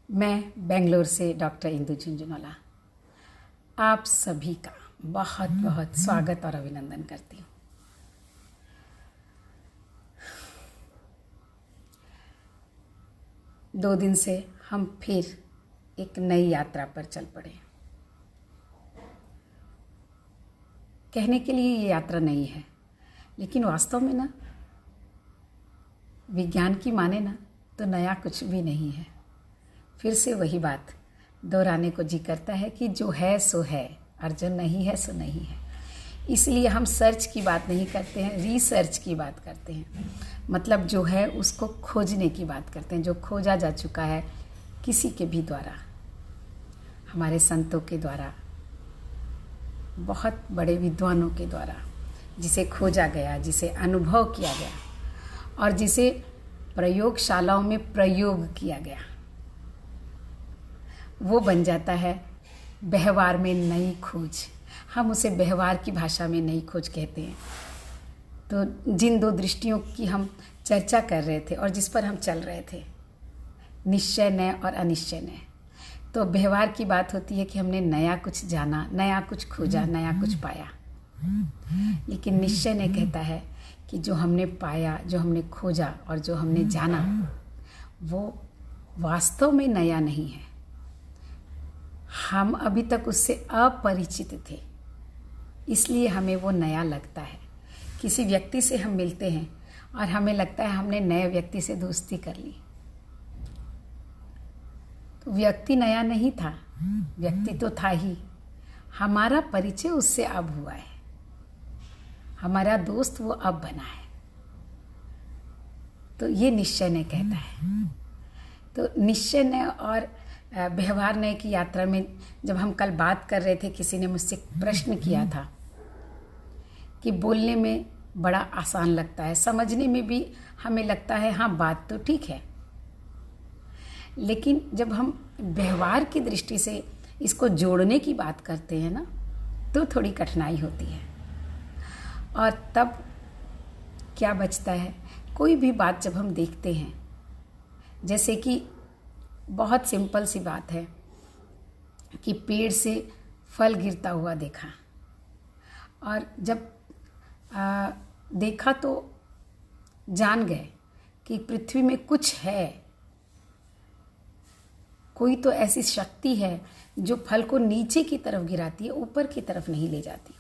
मैं बेंगलोर से डॉक्टर इंदु झुंझुनवाला आप सभी का बहुत बहुत स्वागत और अभिनंदन करती हूँ। दो दिन से हम फिर एक नई यात्रा पर चल पड़े। कहने के लिए ये यात्रा नई है, लेकिन वास्तव में ना विज्ञान की माने ना तो नया कुछ भी नहीं है। फिर से वही बात दोहराने को जी करता है कि जो है सो है और जो नहीं है सो नहीं है। इसलिए हम सर्च की बात नहीं करते हैं, रिसर्च की बात करते हैं। मतलब जो है उसको खोजने की बात करते हैं, जो खोजा जा चुका है किसी के भी द्वारा, हमारे संतों के द्वारा, बहुत बड़े विद्वानों के द्वारा, जिसे खोजा गया, जिसे अनुभव किया गया और जिसे प्रयोगशालाओं में प्रयोग किया गया, वो बन जाता है व्यवहार में नई खोज। हम उसे व्यवहार की भाषा में नई खोज कहते हैं। तो जिन दो दृष्टियों की हम चर्चा कर रहे थे और जिस पर हम चल रहे थे, निश्चय नय और अनिश्चय नय, तो व्यवहार की बात होती है कि हमने नया कुछ जाना, नया कुछ खोजा, नया कुछ पाया। लेकिन निश्चय नय कहता है कि जो हमने पाया, जो हमने खोजा और जो हमने जाना, वो वास्तव में नया नहीं है। हम अभी तक उससे अपरिचित थे, इसलिए हमें वो नया लगता है। किसी व्यक्ति से हम मिलते हैं और हमें लगता है हमने नए व्यक्ति से दोस्ती कर ली, तो व्यक्ति नया नहीं था, व्यक्ति तो था ही। हमारा परिचय उससे अब हुआ है, हमारा दोस्त वो अब बना है। तो ये निश्चय नय कहता है। तो निश्चय नय और व्यवहार नय की यात्रा में जब हम कल बात कर रहे थे, किसी ने मुझसे प्रश्न किया था कि बोलने में बड़ा आसान लगता है, समझने में भी हमें लगता है हाँ बात तो ठीक है, लेकिन जब हम व्यवहार की दृष्टि से इसको जोड़ने की बात करते हैं ना, तो थोड़ी कठिनाई होती है। और तब क्या बचता है, कोई भी बात जब हम देखते हैं, जैसे कि बहुत सिंपल सी बात है कि पेड़ से फल गिरता हुआ देखा, और जब देखा तो जान गए कि पृथ्वी में कुछ है, कोई तो ऐसी शक्ति है जो फल को नीचे की तरफ गिराती है, ऊपर की तरफ नहीं ले जाती।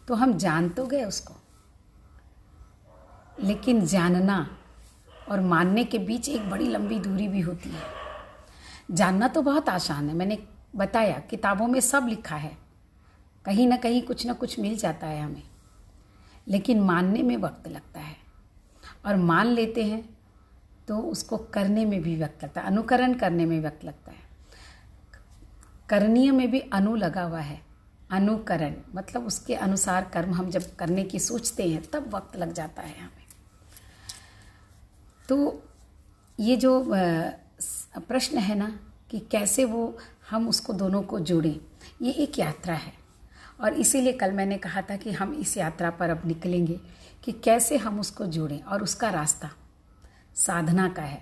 तो हम जान तो गए उसको, लेकिन जानना और मानने के बीच एक बड़ी लंबी दूरी भी होती है। जानना तो बहुत आसान है, मैंने बताया किताबों में सब लिखा है, कहीं ना कहीं कुछ ना कुछ मिल जाता है हमें, लेकिन मानने में वक्त लगता है। और मान लेते हैं तो उसको करने में भी वक्त लगता है, अनुकरण करने में वक्त लगता है। करणीय में भी अनु लगा हुआ है, अनुकरण मतलब उसके अनुसार कर्म हम जब करने की सोचते हैं तब वक्त लग जाता है हमें। तो ये जो प्रश्न है ना कि कैसे वो हम उसको दोनों को जोड़ें, ये एक यात्रा है। और इसीलिए कल मैंने कहा था कि हम इस यात्रा पर अब निकलेंगे कि कैसे हम उसको जोड़ें। और उसका रास्ता साधना का है,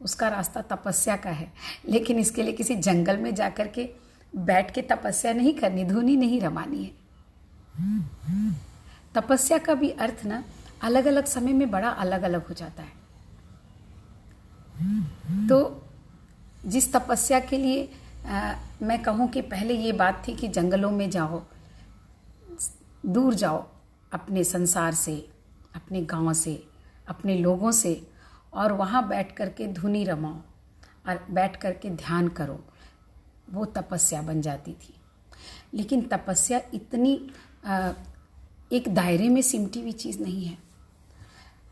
उसका रास्ता तपस्या का है। लेकिन इसके लिए किसी जंगल में जाकर के बैठ के तपस्या नहीं करनी, धुनी नहीं रमानी है। तपस्या का भी अर्थ ना अलग अलग समय में बड़ा अलग अलग हो जाता है। तो जिस तपस्या के लिए मैं कहूँ कि पहले ये बात थी कि जंगलों में जाओ, दूर जाओ अपने संसार से, अपने गांव से, अपने लोगों से, और वहाँ बैठ कर के धुनी रमाओ और बैठ कर के ध्यान करो, वो तपस्या बन जाती थी। लेकिन तपस्या इतनी एक दायरे में सिमटी हुई चीज़ नहीं है।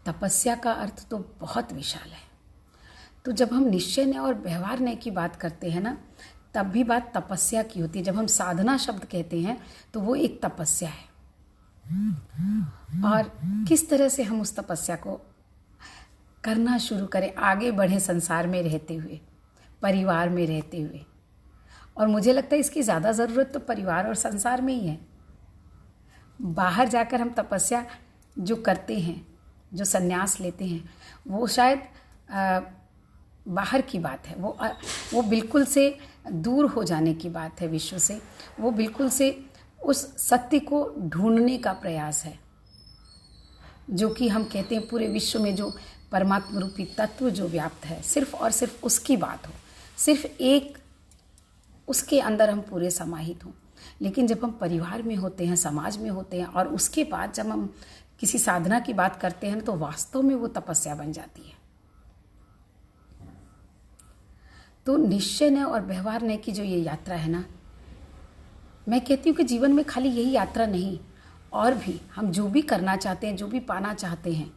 तपस्या का अर्थ तो बहुत विशाल है। तो जब हम निश्चय नय और व्यवहार नय की बात करते हैं ना, तब भी बात तपस्या की होती है। जब हम साधना शब्द कहते हैं तो वो एक तपस्या है। और किस तरह से हम उस तपस्या को करना शुरू करें, आगे बढ़े संसार में रहते हुए, परिवार में रहते हुए। और मुझे लगता है इसकी ज़्यादा ज़रूरत तो परिवार और संसार में ही है। बाहर जाकर हम तपस्या जो करते हैं, जो संन्यास लेते हैं, वो शायद बाहर की बात है, वो बिल्कुल से दूर हो जाने की बात है विश्व से। वो बिल्कुल से उस सत्य को ढूंढने का प्रयास है, जो कि हम कहते हैं पूरे विश्व में जो परमात्मा रूपी तत्व जो व्याप्त है, सिर्फ और सिर्फ उसकी बात हो, सिर्फ एक उसके अंदर हम पूरे समाहित हों। लेकिन जब हम परिवार में होते हैं, समाज में होते हैं, और उसके बाद जब हम किसी साधना की बात करते हैं तो वास्तव में वो तपस्या बन जाती है। तो निश्चय न और व्यवहार न की जो ये यात्रा है ना, मैं कहती हूँ कि जीवन में खाली यही यात्रा नहीं, और भी हम जो भी करना चाहते हैं, जो भी पाना चाहते हैं,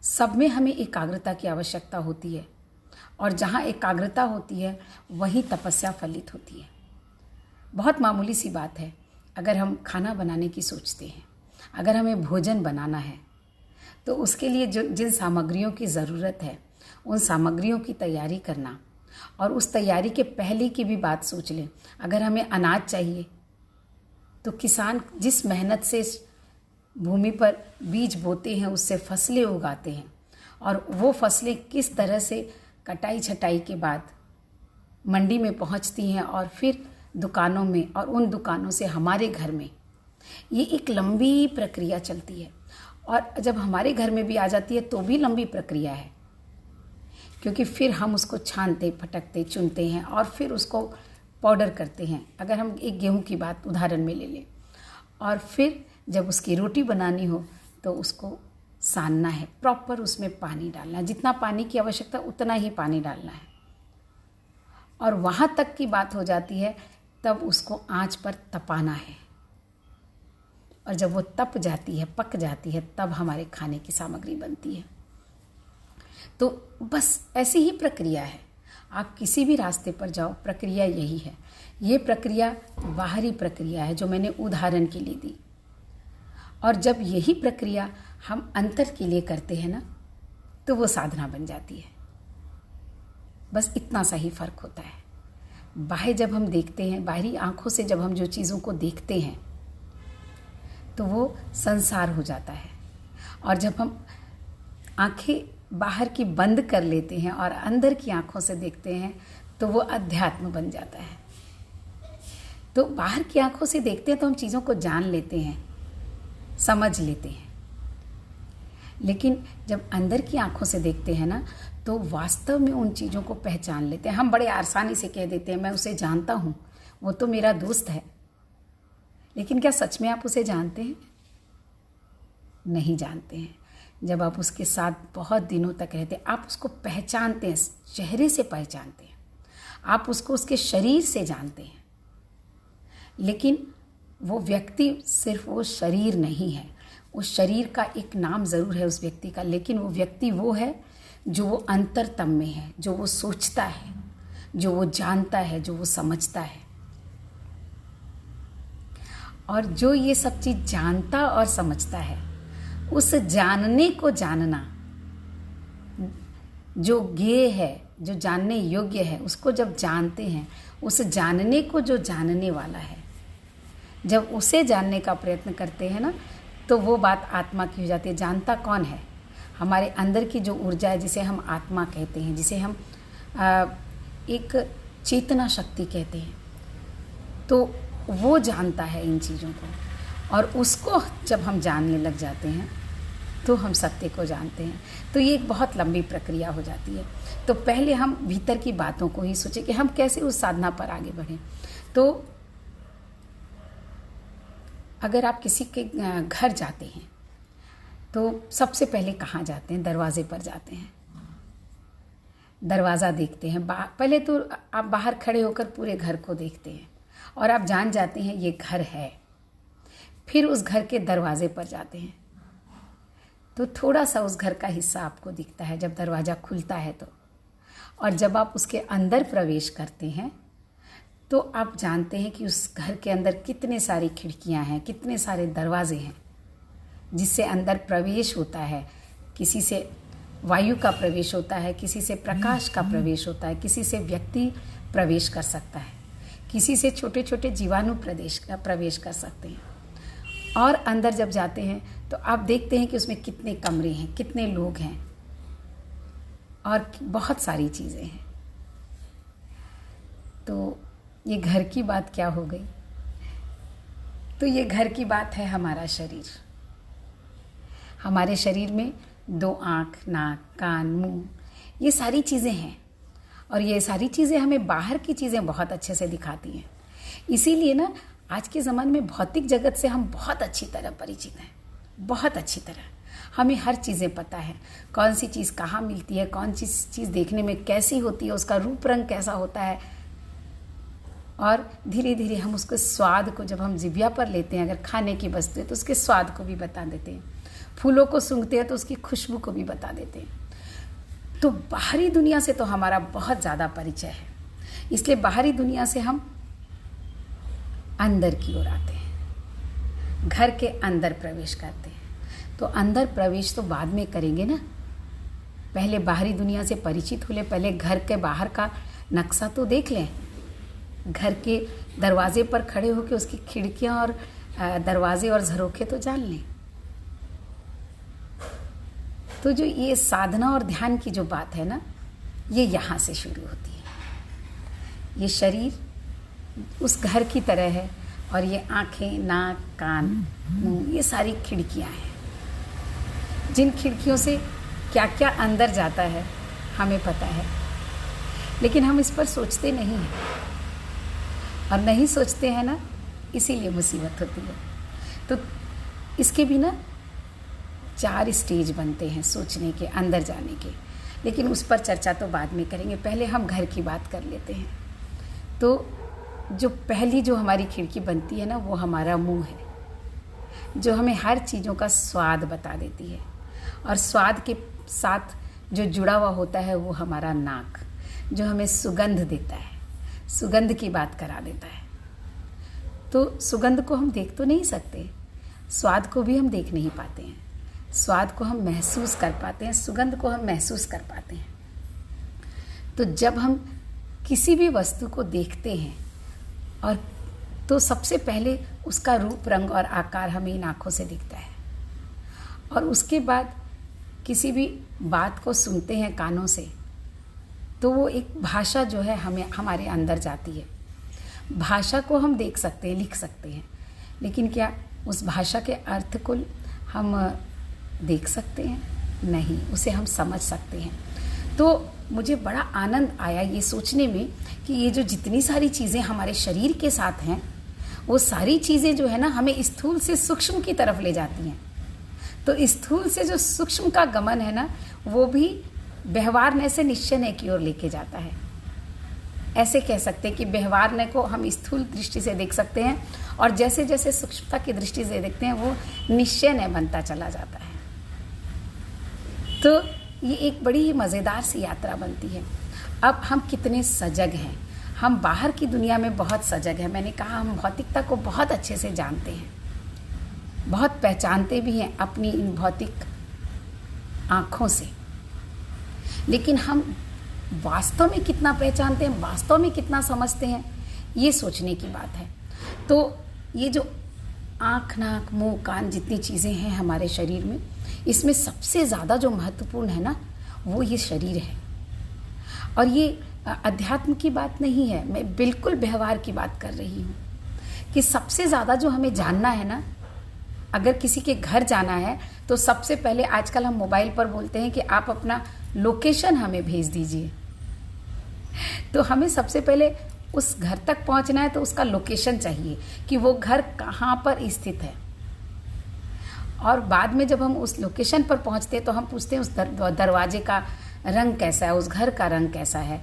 सब में हमें एकाग्रता की आवश्यकता होती है। और जहाँ एकाग्रता होती है वहीं तपस्या फलित होती है। बहुत मामूली सी बात है, अगर हम खाना बनाने की सोचते हैं, अगर हमें भोजन बनाना है, तो उसके लिए जिन सामग्रियों की ज़रूरत है उन सामग्रियों की तैयारी करना, और उस तैयारी के पहले की भी बात सोच लें। अगर हमें अनाज चाहिए तो किसान जिस मेहनत से भूमि पर बीज बोते हैं, उससे फसलें उगाते हैं, और वो फसलें किस तरह से कटाई छटाई के बाद मंडी में पहुंचती हैं और फिर दुकानों में, और उन दुकानों से हमारे घर में, ये एक लंबी प्रक्रिया चलती है। और जब हमारे घर में भी आ जाती है तो भी लंबी प्रक्रिया है, क्योंकि फिर हम उसको छानते, फटकते, चुनते हैं और फिर उसको पाउडर करते हैं। अगर हम एक गेहूं की बात उदाहरण में ले लें, और फिर जब उसकी रोटी बनानी हो तो उसको सानना है, प्रॉपर उसमें पानी डालना है, जितना पानी की आवश्यकता उतना ही पानी डालना है, और वहाँ तक की बात हो जाती है तब उसको आंच पर तपाना है, और जब वो तप जाती है, पक जाती है, तब हमारे खाने की सामग्री बनती है। तो बस ऐसी ही प्रक्रिया है। आप किसी भी रास्ते पर जाओ, प्रक्रिया यही है। ये प्रक्रिया बाहरी प्रक्रिया है जो मैंने उदाहरण के लिए दी, और जब यही प्रक्रिया हम अंतर के लिए करते हैं ना, तो वो साधना बन जाती है। बस इतना सा ही फर्क होता है। बाहर जब हम देखते हैं, बाहरी आंखों से जब हम जो चीज़ों को देखते हैं तो वो संसार हो जाता है, और जब हम आंखें बाहर की बंद कर लेते हैं और अंदर की आंखों से देखते हैं तो वो अध्यात्म बन जाता है। तो बाहर की आंखों से देखते हैं तो हम चीज़ों को जान लेते हैं, समझ लेते हैं, लेकिन जब अंदर की आंखों से देखते हैं ना, तो वास्तव में उन चीज़ों को पहचान लेते हैं। हम बड़े आसानी से कह देते हैं मैं उसे जानता हूँ, वो तो मेरा दोस्त है, लेकिन क्या सच में आप उसे जानते हैं? नहीं जानते हैं। जब आप उसके साथ बहुत दिनों तक रहते हैं, आप उसको पहचानते हैं, चेहरे से पहचानते हैं, आप उसको उसके शरीर से जानते हैं, लेकिन वो व्यक्ति सिर्फ वो शरीर नहीं है। उस शरीर का एक नाम ज़रूर है उस व्यक्ति का, लेकिन वो व्यक्ति वो है जो वो अंतरतम में है, जो वो सोचता है, जो वो जानता है, जो वो समझता है। और जो ये सब चीज़ जानता और समझता है, उस जानने को जानना, जो ज्ञेय है, जो जानने योग्य है, उसको जब जानते हैं, उस जानने को जो जानने वाला है, जब उसे जानने का प्रयत्न करते हैं ना, तो वो बात आत्मा की हो जाती है। जानता कौन है? हमारे अंदर की जो ऊर्जा है, जिसे हम आत्मा कहते हैं, जिसे हम एक चेतना शक्ति कहते हैं, तो वो जानता है इन चीज़ों को, और उसको जब हम जानने लग जाते हैं तो हम सत्य को जानते हैं। तो ये एक बहुत लंबी प्रक्रिया हो जाती है। तो पहले हम भीतर की बातों को ही सोचें कि हम कैसे उस साधना पर आगे बढ़ें। तो अगर आप किसी के घर जाते हैं तो सबसे पहले कहाँ जाते हैं? दरवाजे पर जाते हैं, दरवाज़ा देखते हैं। पहले तो आप बाहर खड़े होकर पूरे घर को देखते हैं और आप जान जाते हैं ये घर है। फिर उस घर के दरवाजे पर जाते हैं तो थोड़ा सा उस घर का हिस्सा आपको दिखता है जब दरवाज़ा खुलता है तो, और जब आप उसके अंदर प्रवेश करते हैं तो आप जानते हैं कि उस घर के अंदर कितने सारी खिड़कियां हैं, कितने सारे दरवाजे हैं जिससे अंदर प्रवेश होता है। किसी से वायु का प्रवेश होता है, किसी से प्रकाश का प्रवेश होता है, किसी से व्यक्ति प्रवेश कर सकता है, किसी से छोटे छोटे जीवाणु प्रवेश कर सकते हैं। और अंदर जब जाते हैं तो आप देखते हैं कि उसमें कितने कमरे हैं, कितने लोग हैं, और बहुत सारी चीज़ें हैं। तो ये घर की बात क्या हो गई? तो ये घर की बात है हमारा शरीर। हमारे शरीर में 2 आँख, नाक, कान, मुंह, ये सारी चीज़ें हैं और ये सारी चीज़ें हमें बाहर की चीज़ें बहुत अच्छे से दिखाती हैं। इसीलिए ना आज के ज़माने में भौतिक जगत से हम बहुत अच्छी तरह परिचित हैं, बहुत अच्छी तरह। हमें हर चीज़ें पता है, कौन सी चीज़ कहाँ मिलती है, कौन सी चीज़ देखने में कैसी होती है, उसका रूप रंग कैसा होता है। और धीरे धीरे हम उसके स्वाद को, जब हम जिभ्या पर लेते हैं अगर खाने की वस्तु है तो उसके स्वाद को भी बता देते हैं। फूलों को सूंघते हैं तो उसकी खुशबू को भी बता देते हैं। तो बाहरी दुनिया से तो हमारा बहुत ज़्यादा परिचय है, इसलिए बाहरी दुनिया से हम अंदर की ओर आते हैं, घर के अंदर प्रवेश करते हैं। तो अंदर प्रवेश तो बाद में करेंगे ना, पहले बाहरी दुनिया से परिचित हो ले, पहले घर के बाहर का नक्शा तो देख लें। घर के दरवाजे पर खड़े होकर उसकी खिड़कियां और दरवाजे और झरोखे तो जान लें। तो जो ये साधना और ध्यान की जो बात है ना, ये यहाँ से शुरू होती है। ये शरीर उस घर की तरह है और ये आँखें, नाक, कान, मुंह, ये सारी खिड़कियाँ हैं। जिन खिड़कियों से क्या क्या अंदर जाता है हमें पता है, लेकिन हम इस पर सोचते नहीं हैं। और नहीं सोचते हैं ना, इसीलिए मुसीबत होती है। तो इसके भी ना 4 स्टेज बनते हैं सोचने के, अंदर जाने के, लेकिन उस पर चर्चा तो बाद में करेंगे। पहले हम घर की बात कर लेते हैं। तो जो पहली जो हमारी खिड़की बनती है ना, वो हमारा मुंह है, जो हमें हर चीज़ों का स्वाद बता देती है। और स्वाद के साथ जो जुड़ा हुआ होता है वो हमारा नाक, जो हमें सुगंध देता है, सुगंध की बात करा देता है। तो सुगंध को हम देख तो नहीं सकते, स्वाद को भी हम देख नहीं पाते हैं। स्वाद को हम महसूस कर पाते हैं, सुगंध को हम महसूस कर पाते हैं। तो जब हम किसी भी वस्तु को देखते हैं और तो सबसे पहले उसका रूप, रंग और आकार हमें इन आँखों से दिखता है। और उसके बाद किसी भी बात को सुनते हैं कानों से, तो वो एक भाषा जो है हमें हमारे अंदर जाती है। भाषा को हम देख सकते हैं, लिख सकते हैं, लेकिन क्या उस भाषा के अर्थ को हम देख सकते हैं? नहीं, उसे हम समझ सकते हैं। तो मुझे बड़ा आनंद आया ये सोचने में कि ये जो जितनी सारी चीज़ें हमारे शरीर के साथ हैं, वो सारी चीज़ें जो है ना हमें स्थूल से सूक्ष्म की तरफ ले जाती हैं। तो स्थूल से जो सूक्ष्म का गमन है ना, वो भी व्यवहारने से निश्चय की ओर लेके जाता है। ऐसे कह सकते हैं कि व्यवहारने को हम स्थूल दृष्टि से देख सकते हैं और जैसे जैसे सूक्ष्मता की दृष्टि से देखते हैं वो निश्चय बनता चला जाता है। तो ये एक बड़ी ही मज़ेदार सी यात्रा बनती है। अब हम कितने सजग हैं, हम बाहर की दुनिया में बहुत सजग हैं। मैंने कहा हम भौतिकता को बहुत अच्छे से जानते हैं, बहुत पहचानते भी हैं अपनी इन भौतिक आँखों से, लेकिन हम वास्तव में कितना पहचानते हैं, वास्तव में कितना समझते हैं, ये सोचने की बात है। तो ये जो आँख, नाक, मुंह, कान जितनी चीज़ें हैं हमारे शरीर में, इसमें सबसे ज़्यादा जो महत्वपूर्ण है ना, वो ये शरीर है। और ये अध्यात्म की बात नहीं है, मैं बिल्कुल व्यवहार की बात कर रही हूँ कि सबसे ज़्यादा जो हमें जानना है ना, अगर किसी के घर जाना है तो सबसे पहले आजकल हम मोबाइल पर बोलते हैं कि आप अपना लोकेशन हमें भेज दीजिए। तो हमें सबसे पहले उस घर तक पहुंचना है तो उसका लोकेशन चाहिए कि वो घर कहाँ पर स्थित है। और बाद में जब हम उस लोकेशन पर पहुंचते हैं तो हम पूछते हैं उस दरवाजे का रंग कैसा है, उस घर का रंग कैसा है।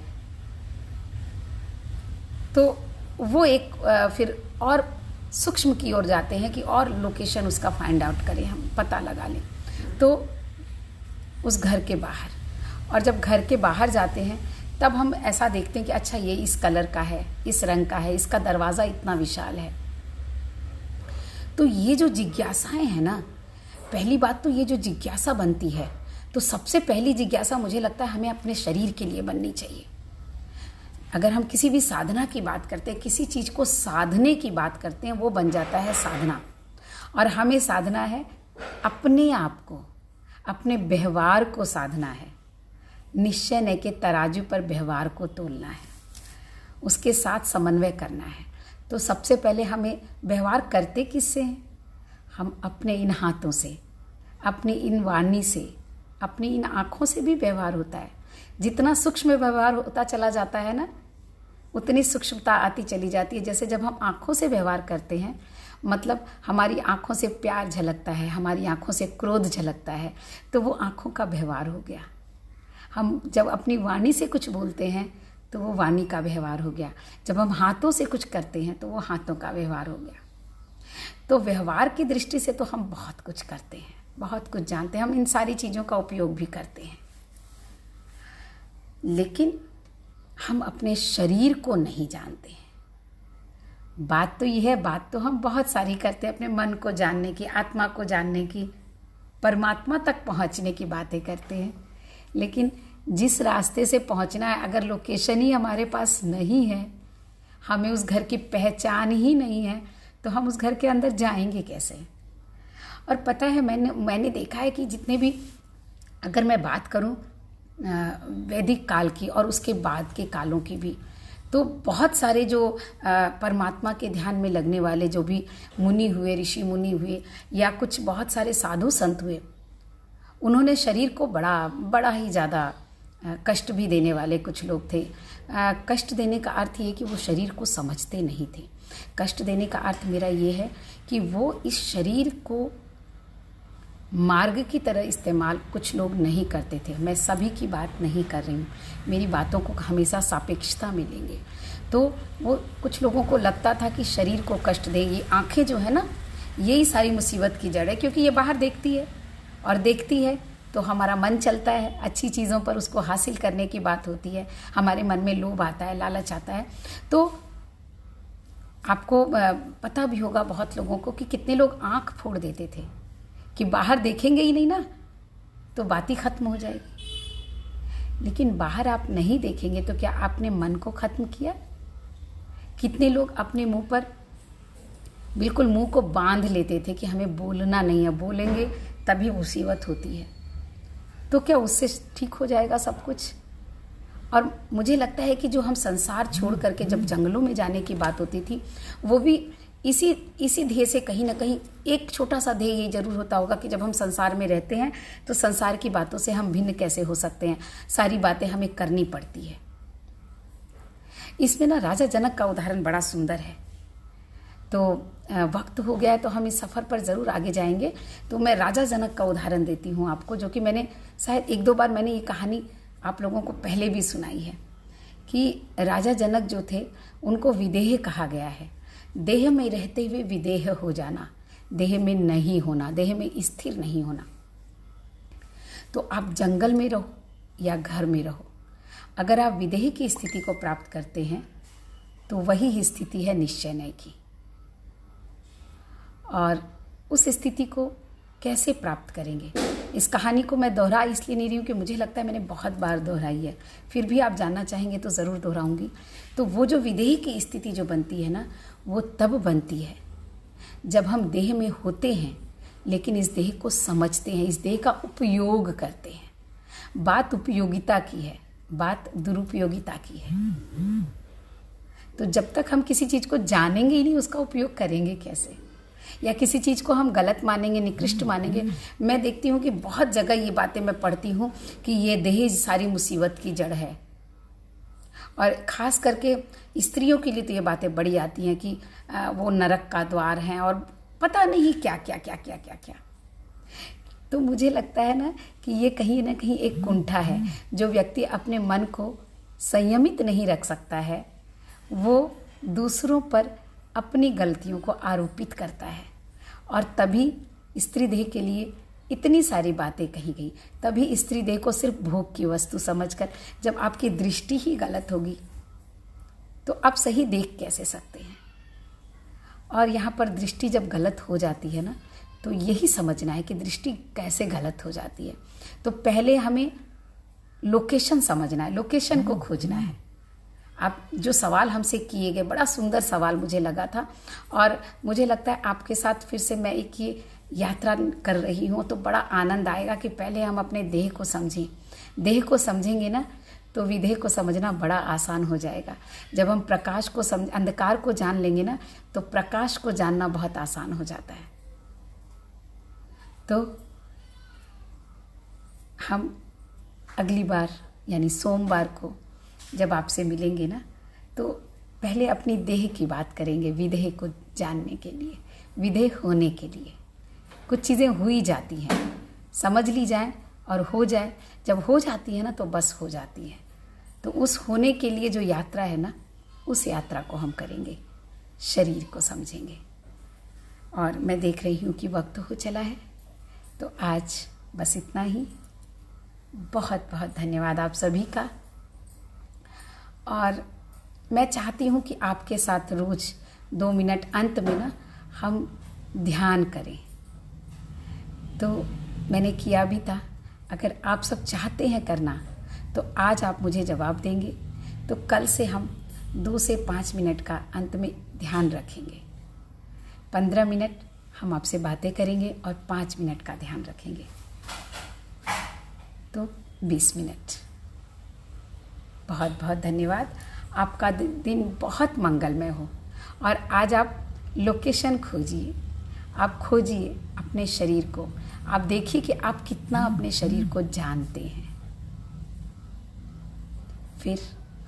तो वो एक फिर और सूक्ष्म की ओर जाते हैं कि और लोकेशन उसका फाइंड आउट करें, हम पता लगा लें। तो उस घर के बाहर, और जब घर के बाहर जाते हैं तब हम ऐसा देखते हैं कि अच्छा ये इस कलर का है, इस रंग का है, इसका दरवाज़ा इतना विशाल है। तो ये जो जिज्ञासाएं हैं ना, पहली बात तो ये जो जिज्ञासा बनती है, तो सबसे पहली जिज्ञासा मुझे लगता है हमें अपने शरीर के लिए बननी चाहिए। अगर हम किसी भी साधना की बात करते हैं, किसी चीज़ को साधने की बात करते हैं, वो बन जाता है साधना। और हमें साधना है अपने आप को, अपने व्यवहार को साधना है। निश्चय न के तराजू पर व्यवहार को तोलना है, उसके साथ समन्वय करना है। तो सबसे पहले हमें व्यवहार करते किससे हैं? हम अपने इन हाथों से, अपनी इन वाणी से, अपनी इन आँखों से भी व्यवहार होता है। जितना सूक्ष्म व्यवहार होता चला जाता है ना, उतनी सूक्ष्मता आती चली जाती है। जैसे जब हम आँखों से व्यवहार करते हैं, मतलब हमारी आँखों से प्यार झलकता है, हमारी आँखों से क्रोध झलकता है, तो वो आँखों का व्यवहार हो गया। हम जब अपनी वाणी से कुछ बोलते हैं तो वो वाणी का व्यवहार हो गया। जब हम हाथों से कुछ करते हैं तो वो हाथों का व्यवहार हो गया। तो व्यवहार की दृष्टि से तो हम बहुत कुछ करते हैं, बहुत कुछ जानते हैं, हम इन सारी चीज़ों का उपयोग भी करते हैं। लेकिन हम अपने शरीर को नहीं जानते हैं। बात तो यह है, बात तो हम बहुत सारी करते हैं, अपने मन को जानने की, आत्मा को जानने की, परमात्मा तक पहुंचने की बातें करते हैं। लेकिन जिस रास्ते से पहुंचना है, अगर लोकेशन ही हमारे पास नहीं है, हमें उस घर की पहचान ही नहीं है, तो हम उस घर के अंदर जाएंगे कैसे? और पता है, मैंने देखा है कि जितने भी, अगर मैं बात करूं वैदिक काल की और उसके बाद के कालों की भी, तो बहुत सारे जो परमात्मा के ध्यान में लगने वाले जो भी मुनि हुए, ऋषि मुनि हुए, या कुछ बहुत सारे साधु संत हुए, उन्होंने शरीर को बड़ा ही ज़्यादा कष्ट भी देने वाले कुछ लोग थे। कष्ट देने का अर्थ ये कि वो शरीर को समझते नहीं थे। कष्ट देने का अर्थ मेरा ये है कि वो इस शरीर को मार्ग की तरह इस्तेमाल कुछ लोग नहीं करते थे। मैं सभी की बात नहीं कर रही हूँ, मेरी बातों को हमेशा सापेक्षता में लेंगे। तो वो कुछ लोगों को लगता था कि शरीर को कष्ट दे, ये आँखें जो है ना, यही सारी मुसीबत की जड़ है, क्योंकि ये बाहर देखती है और देखती है तो हमारा मन चलता है, अच्छी चीज़ों पर उसको हासिल करने की बात होती है, हमारे मन में लोभ आता है, लालच आता है। तो आपको पता भी होगा बहुत लोगों को कि कितने लोग आँख फोड़ देते थे कि बाहर देखेंगे ही नहीं ना तो बात ही खत्म हो जाएगी। लेकिन बाहर आप नहीं देखेंगे तो क्या आपने मन को खत्म किया? कितने लोग अपने मुंह पर बिल्कुल मुंह को बांध लेते थे कि हमें बोलना नहीं है, बोलेंगे तभी मुसीबत होती है। तो क्या उससे ठीक हो जाएगा सब कुछ? और मुझे लगता है कि जो हम संसार छोड़ करके जब जंगलों में जाने की बात होती थी, वो भी इसी ध्येय से कहीं ना कहीं एक छोटा सा ध्येय ये जरूर होता होगा कि जब हम संसार में रहते हैं तो संसार की बातों से हम भिन्न कैसे हो सकते हैं, सारी बातें हमें करनी पड़ती है। इसमें ना राजा जनक का उदाहरण बड़ा सुंदर है। तो वक्त हो गया है तो हम इस सफ़र पर ज़रूर आगे जाएंगे। तो मैं राजा जनक का उदाहरण देती हूँ आपको, जो कि मैंने शायद एक दो बार मैंने ये कहानी आप लोगों को पहले भी सुनाई है कि राजा जनक जो थे उनको विदेह कहा गया है। देह में रहते हुए विदेह हो जाना, देह में नहीं होना, देह में स्थिर नहीं होना। तो आप जंगल में रहो या घर में रहो, अगर आप विदेह की स्थिति को प्राप्त करते हैं तो वही स्थिति है निश्चय न की। और उस स्थिति को कैसे प्राप्त करेंगे, इस कहानी को मैं दोहरा इसलिए नहीं रही हूँ कि मुझे लगता है मैंने बहुत बार दोहराई है, फिर भी आप जानना चाहेंगे तो ज़रूर दोहराऊंगी। तो वो जो विदेह की स्थिति जो बनती है ना, वो तब बनती है जब हम देह में होते हैं लेकिन इस देह को समझते हैं, इस देह का उपयोग करते हैं। बात उपयोगिता की है, बात दुरुपयोगिता की है। तो जब तक हम किसी चीज़ को जानेंगे ही नहीं, उसका उपयोग करेंगे कैसे? या किसी चीज़ को हम गलत मानेंगे, निकृष्ट मानेंगे। मैं देखती हूँ कि बहुत जगह ये बातें मैं पढ़ती हूँ कि ये दहेज सारी मुसीबत की जड़ है। और ख़ास करके स्त्रियों के लिए तो ये बातें बड़ी आती हैं कि वो नरक का द्वार हैं और पता नहीं क्या क्या क्या क्या क्या क्या। तो मुझे लगता है ना कि ये कहीं ना कहीं एक कुंठा है। जो व्यक्ति अपने मन को संयमित नहीं रख सकता है, वो दूसरों पर अपनी गलतियों को आरोपित करता है। और तभी स्त्री देह के लिए इतनी सारी बातें कही गई। तभी स्त्री देह को सिर्फ भोग की वस्तु समझकर, जब आपकी दृष्टि ही गलत होगी तो आप सही देख कैसे सकते हैं? और यहाँ पर दृष्टि जब गलत हो जाती है ना, तो यही समझना है कि दृष्टि कैसे गलत हो जाती है। तो पहले हमें लोकेशन समझना है, लोकेशन को खोजना है। आप जो सवाल हमसे किए गए, बड़ा सुंदर सवाल मुझे लगा था, और मुझे लगता है आपके साथ फिर से मैं एक ये यात्रा कर रही हूँ तो बड़ा आनंद आएगा कि पहले हम अपने देह को समझें, देह को समझेंगे ना तो विदेह को समझना बड़ा आसान हो जाएगा। जब हम प्रकाश को अंधकार को जान लेंगे ना तो प्रकाश को जानना बहुत आसान हो जाता है। तो हम अगली बार यानी सोमवार को जब आपसे मिलेंगे ना तो पहले अपनी देह की बात करेंगे, विदेह को जानने के लिए, विदेह होने के लिए। कुछ चीज़ें हो ही जाती हैं, समझ ली जाए और हो जाए। जब हो जाती है ना तो बस हो जाती है। तो उस होने के लिए जो यात्रा है ना, उस यात्रा को हम करेंगे, शरीर को समझेंगे। और मैं देख रही हूँ कि वक्त हो चला है, तो आज बस इतना ही। बहुत बहुत धन्यवाद आप सभी का। और मैं चाहती हूँ कि आपके साथ रोज़ 2 मिनट अंत में ना हम ध्यान करें। तो मैंने किया भी था। अगर आप सब चाहते हैं करना तो आज आप मुझे जवाब देंगे तो कल से हम 2 से 5 मिनट का अंत में ध्यान रखेंगे। 15 मिनट हम आपसे बातें करेंगे और 5 मिनट का ध्यान रखेंगे, तो 20 मिनट। बहुत बहुत धन्यवाद। आपका दिन बहुत मंगलमय हो। और आज आप लोकेशन खोजिए, आप खोजिए अपने शरीर को। आप देखिए कि आप कितना अपने शरीर को जानते हैं। फिर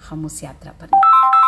हम उस यात्रा पर निकलेंगे।